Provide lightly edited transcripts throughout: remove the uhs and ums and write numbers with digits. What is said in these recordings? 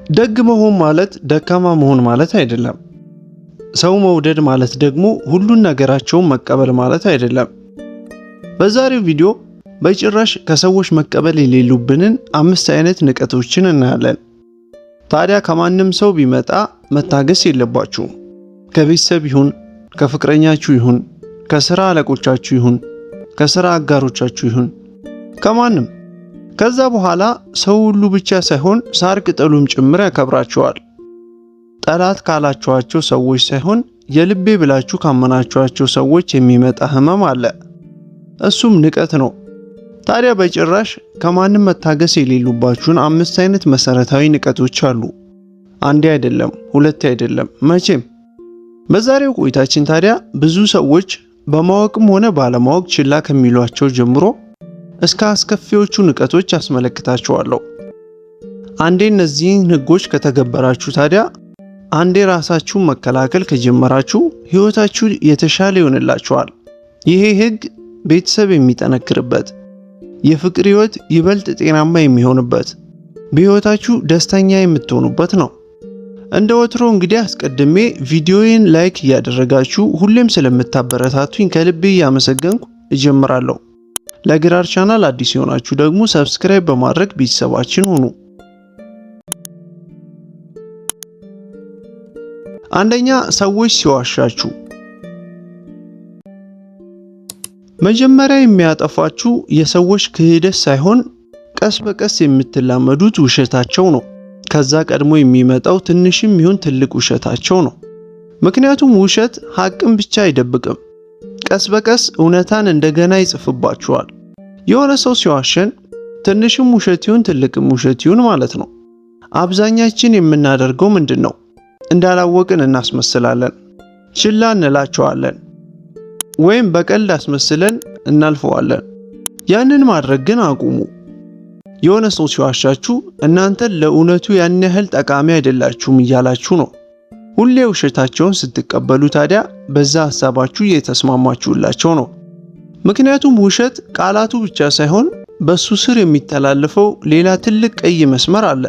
ደግ መሆን ማለት ደካማ መሆን ማለት አይደለም። ሰው መውደድ ማለት ደግሞ ሁሉን ነገራቸውን መቀበል ማለት አይደለም። በዛሬው ቪዲዮ በጭራሽ ከሰዎች መቀበል የሌሉብንን 5 አይነት ንቀቶችን እናያለን። ታዲያ ከማንም ሰው ቢመጣ መታገስ የለባችሁም። ከቤተሰብ ይሁን፣ ከፍቅረኛችሁ ይሁን፣ ከሥራ አለቆቻችሁ ይሁን፣ ከሥራ አጋሮቻችሁ ይሁን፣ ከማንም። ከዛ በኋላ ሰው ሁሉ ብቻ ሳይሆን ሳር ቅጠሉም ጭምር ያከብራቸዋል። ጠላት ካላችኋቸው ሰዎች ሳይሆን የልቤ ብላችሁ ካመናችኋቸው ሰዎች የሚመጣ ህመም አለ። እሱም ንቀት ነው። ታዲያ በጭራሽ ከማንም መታገስ የሌሉባችሁን 5 አይነት መሰረታዊ ንቀቶች አሉ። አንዴ አይደለም፣ ሁለቴ አይደለም፣ መቼም። በዛሬው ቆይታችን ታዲያ ብዙ ሰዎች በማወቅም ሆነ ባለማወቅ ችላ ከሚሏቸው ጀምሮ እስከ አስከፊዎቹ ንቀቶች አስመለክታችኋለሁ። አንዴ እነዚህን ህጎች ከተገበራችሁ ታዲያ አንዴ ራሳችሁን መከላከል ከጀመራችሁ ህይወታችሁ የተሻለ ይሆንላችኋል። ይሄ ህግ ቤተሰብ የሚጠነክርበት፣ የፍቅር ህይወት ይበልጥ ጤናማ የሚሆንበት፣ በህይወታችሁ ደስተኛ የምትሆኑበት ነው። እንደ ወትሮ እንግዲህ አስቀድሜ ቪዲዮዬን ላይክ እያደረጋችሁ ሁሌም ስለምታበረታቱኝ ከልቤ እያመሰገንኩ እጀምራለሁ። ለግራር ቻናል አዲስ የሆናችሁ ደግሞ ሰብስክራይብ በማድረግ ቤተሰባችን ሁኑ። አንደኛ፣ ሰዎች ሲዋሻችሁ። መጀመሪያ የሚያጠፋችሁ የሰዎች ክህደት ሳይሆን ቀስ በቀስ የምትላመዱት ውሸታቸው ነው። ከዛ ቀድሞ የሚመጣው ትንሽም ይሁን ትልቅ ውሸታቸው ነው። ምክንያቱም ውሸት ሐቅን ብቻ አይደብቅም፣ ቀስ በቀስ እውነታን እንደገና ይጽፍባችኋል። የሆነ ሰው ሲዋሸን ትንሽም ውሸት ይሁን ትልቅም ውሸት ይሁን ማለት ነው። አብዛኛችን የምናደርገው ምንድን ነው? እንዳላወቅን እናስመስላለን፣ ችላ እንላቸዋለን፣ ወይም በቀልድ አስመስለን እናልፈዋለን። ያንን ማድረግ ግን አቁሙ። የሆነ ሰው ሲዋሻችሁ እናንተ ለእውነቱ ያን ያህል ጠቃሚ አይደላችሁም እያላችሁ ነው። ሁሌ ውሸታቸውን ስትቀበሉ ታዲያ በዛ ሐሳባችሁ እየተስማማችሁላቸው ነው። ምክንያቱም ውሸት ቃላቱ ብቻ ሳይሆን በሱ ስር የሚተላለፈው ሌላ ትልቅ ቀይ መስመር አለ።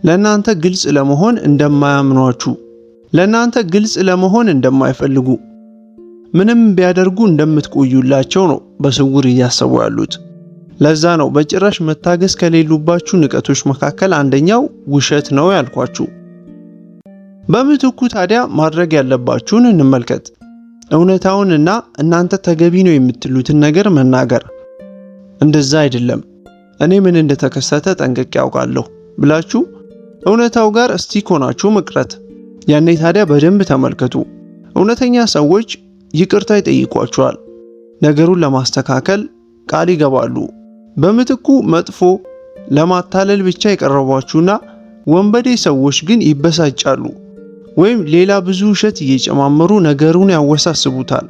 ለእናንተ ግልጽ ለመሆን እንደማያምኗችሁ፣ ለእናንተ ግልጽ ለመሆን እንደማይፈልጉ፣ ምንም ቢያደርጉ እንደምትቆዩላቸው ነው በስውር እያሰቡ ያሉት። ለዛ ነው በጭራሽ መታገስ ከሌሉባችሁ ንቀቶች መካከል አንደኛው ውሸት ነው ያልኳችሁ። በምትኩ ታዲያ ማድረግ ያለባችሁን እንመልከት። እውነታውንና እናንተ ተገቢ ነው የምትሉትን ነገር መናገር። እንደዛ አይደለም፣ እኔ ምን እንደተከሰተ ጠንቅቄ ያውቃለሁ ብላችሁ እውነታው ጋር ስቲክ ሆናችሁ መቅረት። ያኔ ታዲያ በደንብ ተመልከቱ። እውነተኛ ሰዎች ይቅርታ ይጠይቋችኋል፣ ነገሩን ለማስተካከል ቃል ይገባሉ። በምትኩ መጥፎ ለማታለል ብቻ የቀረቧችሁና ወንበዴ ሰዎች ግን ይበሳጫሉ፣ ወይም ሌላ ብዙ ውሸት እየጨማመሩ ነገሩን ያወሳስቡታል።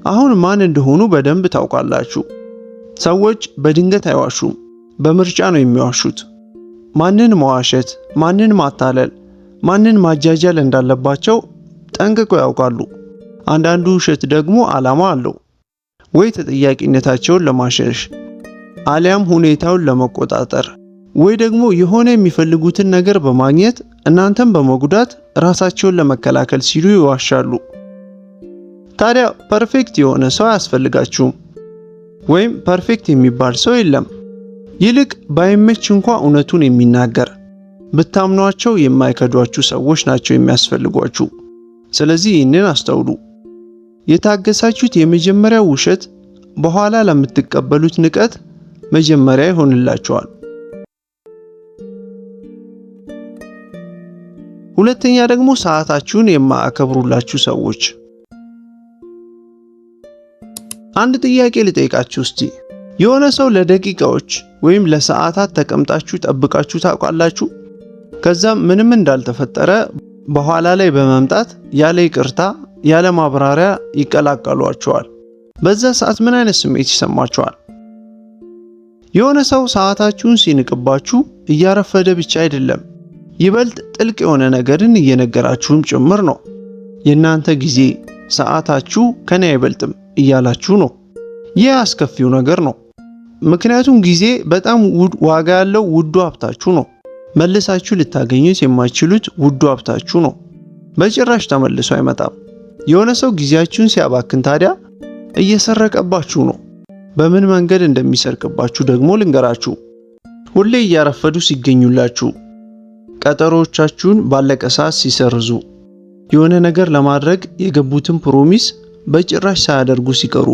አሁን ማን እንደሆኑ በደንብ ታውቃላችሁ። ሰዎች በድንገት አይዋሹም፣ በምርጫ ነው የሚዋሹት። ማንን መዋሸት፣ ማንን ማታለል፣ ማንን ማጃጃል እንዳለባቸው ጠንቅቀው ያውቃሉ። አንዳንዱ ውሸት ደግሞ ዓላማ አለው። ወይ ተጠያቂነታቸውን ለማሸሽ፣ አሊያም ሁኔታውን ለመቆጣጠር፣ ወይ ደግሞ የሆነ የሚፈልጉትን ነገር በማግኘት እናንተን በመጉዳት ራሳቸውን ለመከላከል ሲሉ ይዋሻሉ። ታዲያ ፐርፌክት የሆነ ሰው አያስፈልጋችሁም፣ ወይም ፐርፌክት የሚባል ሰው የለም። ይልቅ ባይመች እንኳ እውነቱን የሚናገር፣ ብታምኗቸው የማይከዷችሁ ሰዎች ናቸው የሚያስፈልጓችሁ። ስለዚህ ይህንን አስተውሉ። የታገሳችሁት የመጀመሪያው ውሸት በኋላ ለምትቀበሉት ንቀት መጀመሪያ ይሆንላችኋል። ሁለተኛ ደግሞ ሰዓታችሁን የማያከብሩላችሁ ሰዎች። አንድ ጥያቄ ልጠይቃችሁ እስቲ። የሆነ ሰው ለደቂቃዎች ወይም ለሰዓታት ተቀምጣችሁ ጠብቃችሁ ታውቃላችሁ? ከዛም ምንም እንዳልተፈጠረ በኋላ ላይ በመምጣት ያለ ይቅርታ ያለ ማብራሪያ ይቀላቀሏችኋል። በዛ ሰዓት ምን አይነት ስሜት ይሰማችኋል? የሆነ ሰው ሰዓታችሁን ሲንቅባችሁ እያረፈደ ብቻ አይደለም፣ ይበልጥ ጥልቅ የሆነ ነገርን እየነገራችሁም ጭምር ነው። የእናንተ ጊዜ ሰዓታችሁ ከኔ አይበልጥም እያላችሁ ነው። ይህ አስከፊው ነገር ነው። ምክንያቱም ጊዜ በጣም ዋጋ ያለው ውዱ ሀብታችሁ ነው። መልሳችሁ ልታገኙት የማትችሉት ውዱ ሀብታችሁ ነው። በጭራሽ ተመልሶ አይመጣም። የሆነ ሰው ጊዜያችሁን ሲያባክን ታዲያ እየሰረቀባችሁ ነው። በምን መንገድ እንደሚሰርቅባችሁ ደግሞ ልንገራችሁ። ሁሌ እያረፈዱ ሲገኙላችሁ፣ ቀጠሮቻችሁን ባለቀ ሰዓት ሲሰርዙ፣ የሆነ ነገር ለማድረግ የገቡትን ፕሮሚስ በጭራሽ ሳያደርጉ ሲቀሩ፣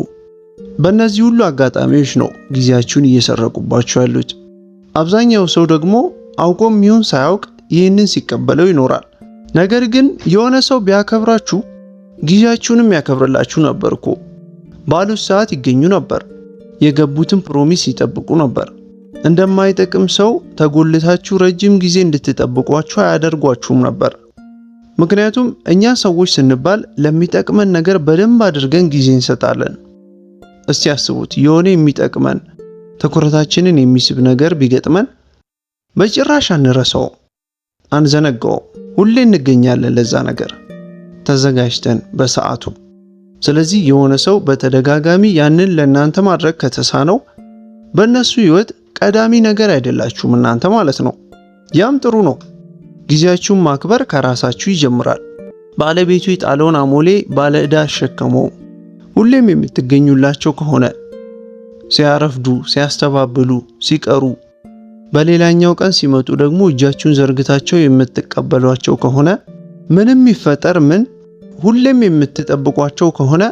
በእነዚህ ሁሉ አጋጣሚዎች ነው ጊዜያችሁን እየሰረቁባችሁ ያሉት። አብዛኛው ሰው ደግሞ አውቆም ይሁን ሳያውቅ ይህንን ሲቀበለው ይኖራል። ነገር ግን የሆነ ሰው ቢያከብራችሁ ጊዜያችሁንም ያከብርላችሁ ነበር እኮ። ባሉት ሰዓት ይገኙ ነበር። የገቡትን ፕሮሚስ ይጠብቁ ነበር። እንደማይጠቅም ሰው ተጎልታችሁ ረጅም ጊዜ እንድትጠብቋችሁ አያደርጓችሁም ነበር። ምክንያቱም እኛ ሰዎች ስንባል ለሚጠቅመን ነገር በደንብ አድርገን ጊዜ እንሰጣለን። እስቲ አስቡት፣ የሆነ የሚጠቅመን ትኩረታችንን የሚስብ ነገር ቢገጥመን በጭራሽ አንረሳው፣ አንዘነጋው። ሁሌ እንገኛለን ለዛ ነገር ተዘጋጅተን በሰዓቱ። ስለዚህ የሆነ ሰው በተደጋጋሚ ያንን ለእናንተ ማድረግ ከተሳነው በእነሱ ህይወት ቀዳሚ ነገር አይደላችሁም እናንተ ማለት ነው። ያም ጥሩ ነው። ጊዜያችሁን ማክበር ከራሳችሁ ይጀምራል። ባለቤቱ የጣለውን አሞሌ ባለ ዕዳ አሸከመው። ሁሌም የምትገኙላቸው ከሆነ ሲያረፍዱ፣ ሲያስተባብሉ፣ ሲቀሩ፣ በሌላኛው ቀን ሲመጡ ደግሞ እጃችሁን ዘርግታቸው የምትቀበሏቸው ከሆነ ምንም ይፈጠር ምን ሁሌም የምትጠብቋቸው ከሆነ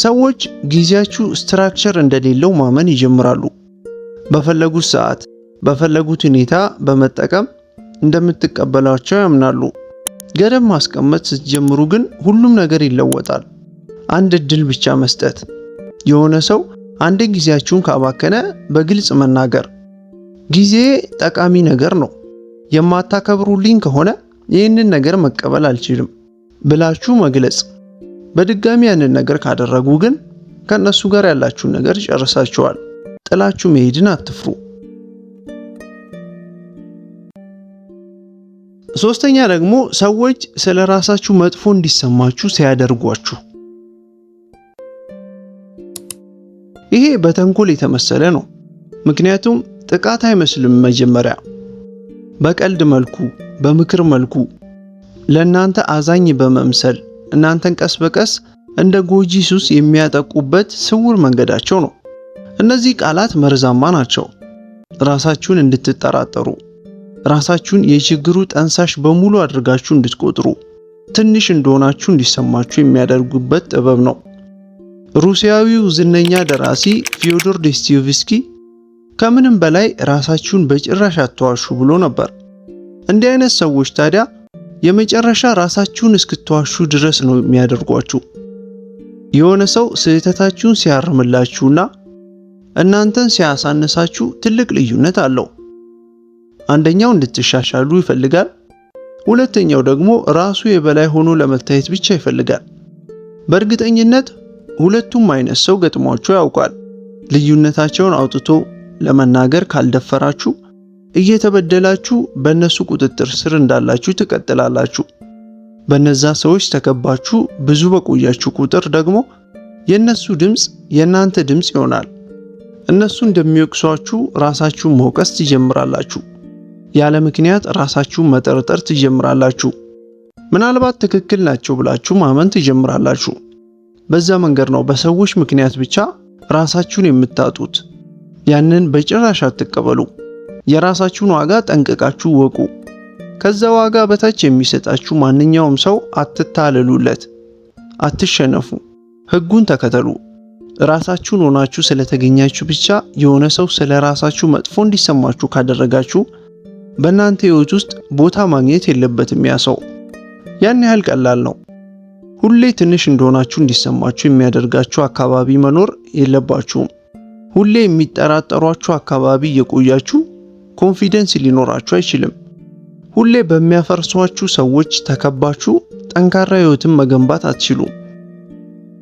ሰዎች ጊዜያችሁ ስትራክቸር እንደሌለው ማመን ይጀምራሉ። በፈለጉት ሰዓት በፈለጉት ሁኔታ በመጠቀም እንደምትቀበሏቸው ያምናሉ። ገደብ ማስቀመጥ ስትጀምሩ ግን ሁሉም ነገር ይለወጣል። አንድ እድል ብቻ መስጠት። የሆነ ሰው አንድ ጊዜያችሁን ካባከነ በግልጽ መናገር፣ ጊዜ ጠቃሚ ነገር ነው፣ የማታከብሩልኝ ከሆነ ይህንን ነገር መቀበል አልችልም ብላችሁ መግለጽ። በድጋሚ ያንን ነገር ካደረጉ ግን ከነሱ ጋር ያላችሁን ነገር ጨርሳችኋል። ጥላችሁ መሄድን አትፍሩ። ሶስተኛ ደግሞ ሰዎች ስለ ራሳችሁ መጥፎ እንዲሰማችሁ ሲያደርጓችሁ። ይሄ በተንኮል የተመሰለ ነው። ምክንያቱም ጥቃት አይመስልም። መጀመሪያ በቀልድ መልኩ፣ በምክር መልኩ ለእናንተ አዛኝ በመምሰል እናንተን ቀስ በቀስ እንደ ጎጂ ሱስ የሚያጠቁበት ስውር መንገዳቸው ነው። እነዚህ ቃላት መርዛማ ናቸው። ራሳችሁን እንድትጠራጠሩ፣ ራሳችሁን የችግሩ ጠንሳሽ በሙሉ አድርጋችሁ እንድትቆጥሩ፣ ትንሽ እንደሆናችሁ እንዲሰማችሁ የሚያደርጉበት ጥበብ ነው። ሩሲያዊው ዝነኛ ደራሲ ፊዮዶር ዶስቶየቭስኪ ከምንም በላይ ራሳችሁን በጭራሽ አትዋሹ ብሎ ነበር። እንዲህ አይነት ሰዎች ታዲያ የመጨረሻ ራሳችሁን እስክትዋሹ ድረስ ነው የሚያደርጓችሁ። የሆነ ሰው ስህተታችሁን ሲያርምላችሁና እናንተን ሲያሳነሳችሁ ትልቅ ልዩነት አለው። አንደኛው እንድትሻሻሉ ይፈልጋል፣ ሁለተኛው ደግሞ ራሱ የበላይ ሆኖ ለመታየት ብቻ ይፈልጋል። በእርግጠኝነት ሁለቱም አይነት ሰው ገጥሟችሁ ያውቃል። ልዩነታቸውን አውጥቶ ለመናገር ካልደፈራችሁ እየተበደላችሁ በእነሱ ቁጥጥር ስር እንዳላችሁ ትቀጥላላችሁ። በነዛ ሰዎች ተከባችሁ ብዙ በቆያችሁ ቁጥር ደግሞ የነሱ ድምፅ የናንተ ድምፅ ይሆናል። እነሱ እንደሚወቅሷችሁ ራሳችሁን መውቀስ ትጀምራላችሁ። ያለ ምክንያት ራሳችሁን መጠርጠር ትጀምራላችሁ። ምናልባት ትክክል ናቸው ብላችሁ ማመን ትጀምራላችሁ። በዛ መንገድ ነው በሰዎች ምክንያት ብቻ ራሳችሁን የምታጡት። ያንን በጭራሽ አትቀበሉ። የራሳችሁን ዋጋ ጠንቅቃችሁ ወቁ። ከዛ ዋጋ በታች የሚሰጣችሁ ማንኛውም ሰው አትታለሉለት፣ አትሸነፉ፣ ህጉን ተከተሉ። ራሳችሁን ሆናችሁ ስለተገኛችሁ ብቻ የሆነ ሰው ስለ ራሳችሁ መጥፎ እንዲሰማችሁ ካደረጋችሁ በእናንተ ህይወት ውስጥ ቦታ ማግኘት የለበትም ያ ሰው። ያን ያህል ቀላል ነው። ሁሌ ትንሽ እንደሆናችሁ እንዲሰማችሁ የሚያደርጋችሁ አካባቢ መኖር የለባችሁም። ሁሌ የሚጠራጠሯችሁ አካባቢ የቆያችሁ ኮንፊደንስ ሊኖራችሁ አይችልም። ሁሌ በሚያፈርሷችሁ ሰዎች ተከባችሁ ጠንካራ ህይወትን መገንባት አትችሉም።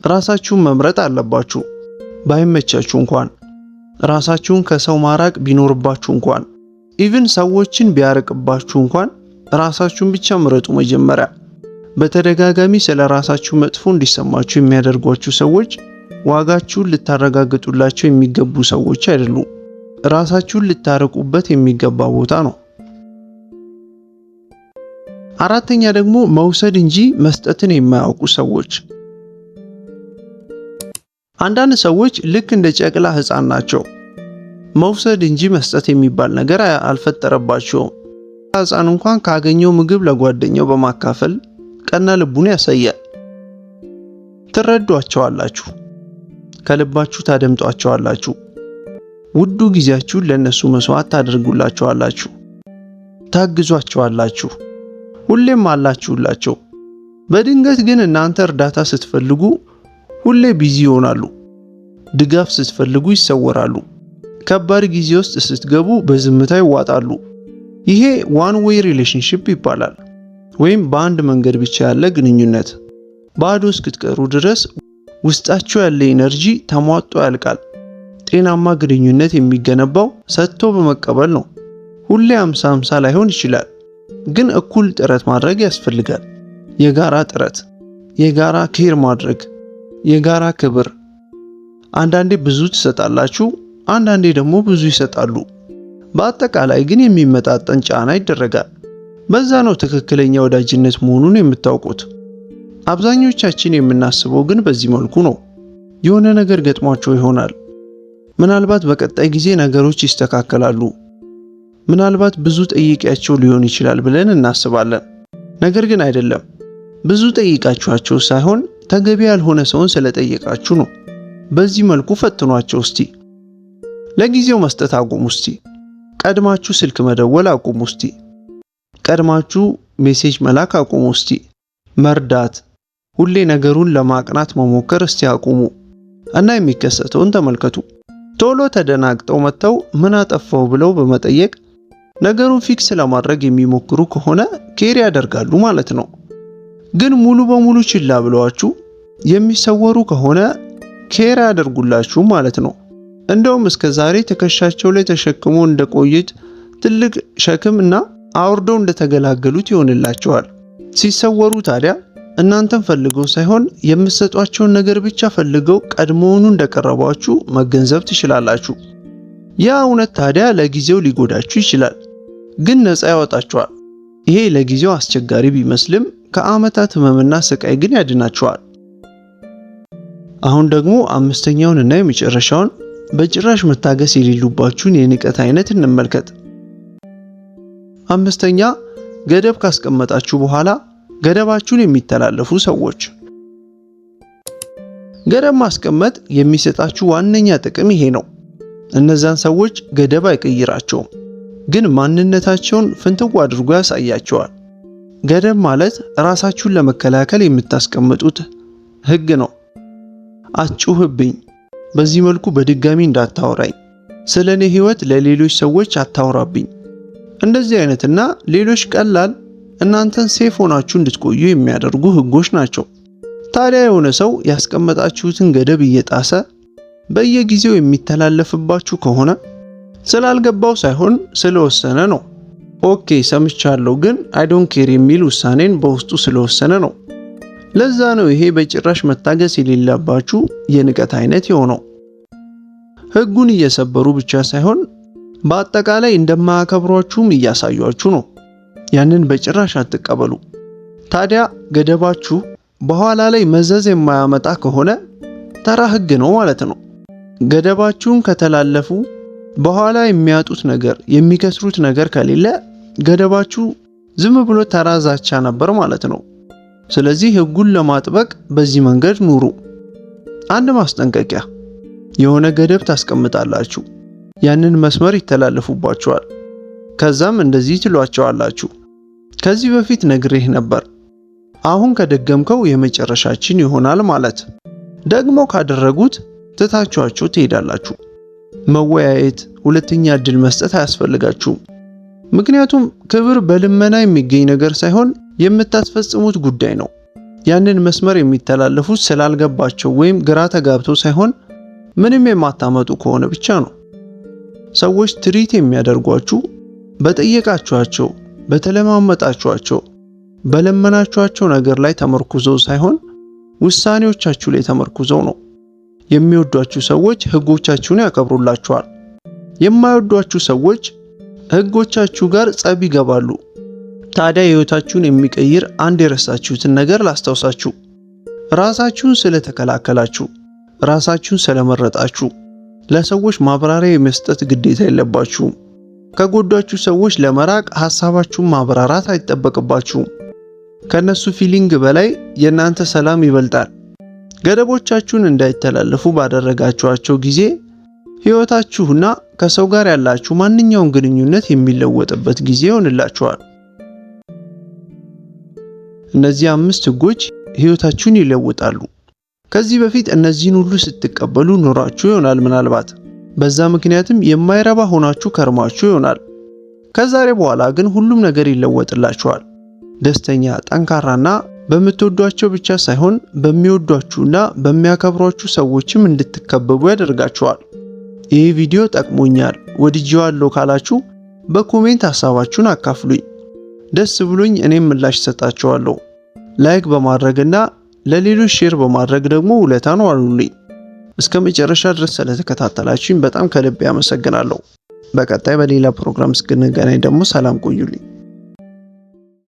ራሳችሁን መምረጥ አለባችሁ። ባይመቻችሁ እንኳን ራሳችሁን ከሰው ማራቅ ቢኖርባችሁ እንኳን ኢቭን ሰዎችን ቢያርቅባችሁ እንኳን ራሳችሁን ብቻ ምረጡ መጀመሪያ። በተደጋጋሚ ስለ ራሳችሁ መጥፎ እንዲሰማችሁ የሚያደርጓችሁ ሰዎች ዋጋችሁን ልታረጋግጡላቸው የሚገቡ ሰዎች አይደሉም። ራሳችሁን ልታረቁበት የሚገባ ቦታ ነው። አራተኛ ደግሞ መውሰድ እንጂ መስጠትን የማያውቁ ሰዎች። አንዳንድ ሰዎች ልክ እንደ ጨቅላ ሕፃን ናቸው። መውሰድ እንጂ መስጠት የሚባል ነገር አልፈጠረባቸውም። ሕፃን እንኳን ካገኘው ምግብ ለጓደኛው በማካፈል ቀና ልቡን ያሳያል። ትረዷቸዋላችሁ፣ ከልባችሁ ታደምጧቸዋላችሁ፣ ውዱ ጊዜያችሁን ለነሱ መስዋዕት ታደርጉላቸዋላችሁ፣ ታግዟቸዋላችሁ፣ ሁሌም አላችሁላቸው። በድንገት ግን እናንተ እርዳታ ስትፈልጉ ሁሌ ቢዚ ይሆናሉ። ድጋፍ ስትፈልጉ ይሰወራሉ። ከባድ ጊዜ ውስጥ ስትገቡ በዝምታ ይዋጣሉ። ይሄ ዋን ዌይ ሪሌሽንሺፕ ይባላል፣ ወይም በአንድ መንገድ ብቻ ያለ ግንኙነት። ባዶ እስክትቀሩ ድረስ ውስጣችሁ ያለ ኢነርጂ ተሟጦ ያልቃል። ጤናማ ግንኙነት የሚገነባው ሰጥቶ በመቀበል ነው። ሁሌ 50-50 ላይሆን ይችላል፣ ግን እኩል ጥረት ማድረግ ያስፈልጋል። የጋራ ጥረት፣ የጋራ ኬር ማድረግ፣ የጋራ ክብር። አንዳንዴ ብዙ ትሰጣላችሁ፣ አንዳንዴ ደግሞ ብዙ ይሰጣሉ። በአጠቃላይ ግን የሚመጣጠን ጫና ይደረጋል። በዛ ነው ትክክለኛ ወዳጅነት መሆኑን የምታውቁት። አብዛኞቻችን የምናስበው ግን በዚህ መልኩ ነው። የሆነ ነገር ገጥሟቸው ይሆናል። ምናልባት በቀጣይ ጊዜ ነገሮች ይስተካከላሉ፣ ምናልባት ብዙ ጠይቂያቸው ሊሆን ይችላል ብለን እናስባለን። ነገር ግን አይደለም። ብዙ ጠይቃችኋቸው ሳይሆን ተገቢ ያልሆነ ሰውን ስለጠየቃችሁ ነው። በዚህ መልኩ ፈትኗቸው እስቲ። ለጊዜው መስጠት አቁሙ እስቲ። ቀድማችሁ ስልክ መደወል አቁሙ እስቲ። ቀድማችሁ ሜሴጅ መላክ አቁሙ እስቲ። መርዳት፣ ሁሌ ነገሩን ለማቅናት መሞከር እስቲ አቁሙ እና የሚከሰተውን ተመልከቱ። ቶሎ ተደናግጠው መጥተው ምን አጠፋው ብለው በመጠየቅ ነገሩን ፊክስ ለማድረግ የሚሞክሩ ከሆነ ኬር ያደርጋሉ ማለት ነው። ግን ሙሉ በሙሉ ችላ ብለዋችሁ የሚሰወሩ ከሆነ ኬር ያደርጉላችሁ ማለት ነው። እንደውም እስከ ዛሬ ትከሻቸው ላይ ተሸክሞ እንደቆዩት ትልቅ ሸክም እና አውርደው እንደተገላገሉት ይሆንላቸዋል። ሲሰወሩ ታዲያ እናንተን ፈልገው ሳይሆን የምትሰጧቸውን ነገር ብቻ ፈልገው ቀድሞውኑ እንደቀረቧችሁ መገንዘብ ትችላላችሁ። ያ እውነት ታዲያ ለጊዜው ሊጎዳችሁ ይችላል፣ ግን ነፃ ያወጣችኋል። ይሄ ለጊዜው አስቸጋሪ ቢመስልም ከዓመታት ህመምና ስቃይ ግን ያድናችኋል። አሁን ደግሞ አምስተኛውን እና የመጨረሻውን በጭራሽ መታገስ የሌሉባችሁን የንቀት አይነት እንመልከት። አምስተኛ፣ ገደብ ካስቀመጣችሁ በኋላ ገደባችሁን የሚተላለፉ ሰዎች። ገደብ ማስቀመጥ የሚሰጣችሁ ዋነኛ ጥቅም ይሄ ነው። እነዛን ሰዎች ገደብ አይቀይራቸውም፣ ግን ማንነታቸውን ፍንትው አድርጎ ያሳያቸዋል። ገደብ ማለት ራሳችሁን ለመከላከል የምታስቀምጡት ህግ ነው። አትጩህብኝ፣ በዚህ መልኩ በድጋሚ እንዳታወራኝ፣ ስለኔ ህይወት ለሌሎች ሰዎች አታወራብኝ። እንደዚህ አይነትና ሌሎች ቀላል እናንተን ሴፍ ሆናችሁ እንድትቆዩ የሚያደርጉ ህጎች ናቸው። ታዲያ የሆነ ሰው ያስቀመጣችሁትን ገደብ እየጣሰ በየጊዜው የሚተላለፍባችሁ ከሆነ ስላልገባው ሳይሆን ስለወሰነ ነው። ኦኬ ሰምቻለሁ፣ ግን አይ ዶንት ኬር የሚል ውሳኔን በውስጡ ስለወሰነ ነው። ለዛ ነው ይሄ በጭራሽ መታገስ የሌለባችሁ የንቀት አይነት የሆነው። ህጉን እየሰበሩ ብቻ ሳይሆን በአጠቃላይ እንደማያከብሯችሁም እያሳያችሁ ነው። ያንን በጭራሽ አትቀበሉ። ታዲያ ገደባችሁ በኋላ ላይ መዘዝ የማያመጣ ከሆነ ተራ ህግ ነው ማለት ነው። ገደባችሁን ከተላለፉ በኋላ የሚያጡት ነገር የሚከስሩት ነገር ከሌለ ገደባችሁ ዝም ብሎ ተራ ዛቻ ነበር ማለት ነው። ስለዚህ ህጉን ለማጥበቅ በዚህ መንገድ ኑሩ። አንድ ማስጠንቀቂያ፣ የሆነ ገደብ ታስቀምጣላችሁ፣ ያንን መስመር ይተላለፉባችኋል። ከዛም እንደዚህ ትሏቸዋላችሁ፣ ከዚህ በፊት ነግሬህ ነበር፣ አሁን ከደገምከው የመጨረሻችን ይሆናል ማለት። ደግሞ ካደረጉት ትታችኋቸው ትሄዳላችሁ። መወያየት፣ ሁለተኛ እድል መስጠት አያስፈልጋችሁም። ምክንያቱም ክብር በልመና የሚገኝ ነገር ሳይሆን የምታስፈጽሙት ጉዳይ ነው። ያንን መስመር የሚተላለፉት ስላልገባቸው ወይም ግራ ተጋብተው ሳይሆን ምንም የማታመጡ ከሆነ ብቻ ነው። ሰዎች ትሪት የሚያደርጓችሁ በጠየቃችኋቸው፣ በተለማመጣችኋቸው፣ በለመናችኋቸው ነገር ላይ ተመርኩዘው ሳይሆን ውሳኔዎቻችሁ ላይ ተመርኩዘው ነው። የሚወዷችሁ ሰዎች ህጎቻችሁን ያከብሩላችኋል። የማይወዷችሁ ሰዎች ህጎቻችሁ ጋር ጸብ ይገባሉ። ታዲያ ህይወታችሁን የሚቀይር አንድ የረሳችሁትን ነገር ላስታውሳችሁ። ራሳችሁን ስለተከላከላችሁ፣ ራሳችሁን ስለመረጣችሁ ለሰዎች ማብራሪያ የመስጠት ግዴታ የለባችሁም። ከጎዷችሁ ሰዎች ለመራቅ ሐሳባችሁን ማብራራት አይጠበቅባችሁም። ከነሱ ፊሊንግ በላይ የእናንተ ሰላም ይበልጣል። ገደቦቻችሁን እንዳይተላለፉ ባደረጋችኋቸው ጊዜ ህይወታችሁና ከሰው ጋር ያላችሁ ማንኛውም ግንኙነት የሚለወጥበት ጊዜ ይሆንላችኋል። እነዚህ 5 ህጎች ህይወታችሁን ይለውጣሉ። ከዚህ በፊት እነዚህን ሁሉ ስትቀበሉ ኖራችሁ ይሆናል ምናልባት። በዛ ምክንያትም የማይረባ ሆናችሁ ከርማችሁ ይሆናል። ከዛሬ በኋላ ግን ሁሉም ነገር ይለወጥላችኋል። ደስተኛ፣ ጠንካራና በምትወዷቸው ብቻ ሳይሆን በሚወዷችሁና በሚያከብሯችሁ ሰዎችም እንድትከበቡ ያደርጋችኋል። ይህ ቪዲዮ ጠቅሞኛል፣ ወድጄዋለሁ ካላችሁ በኮሜንት ሐሳባችሁን አካፍሉኝ። ደስ ብሎኝ እኔም ምላሽ ሰጣችኋለሁ። ላይክ በማድረግና ለሌሎች ሼር በማድረግ ደግሞ ውለታን ዋሉልኝ። እስከ መጨረሻ ድረስ ስለተከታተላችሁኝ በጣም ከልብ ያመሰግናለሁ። በቀጣይ በሌላ ፕሮግራም እስክንገናኝ ደግሞ ሰላም ቆዩልኝ።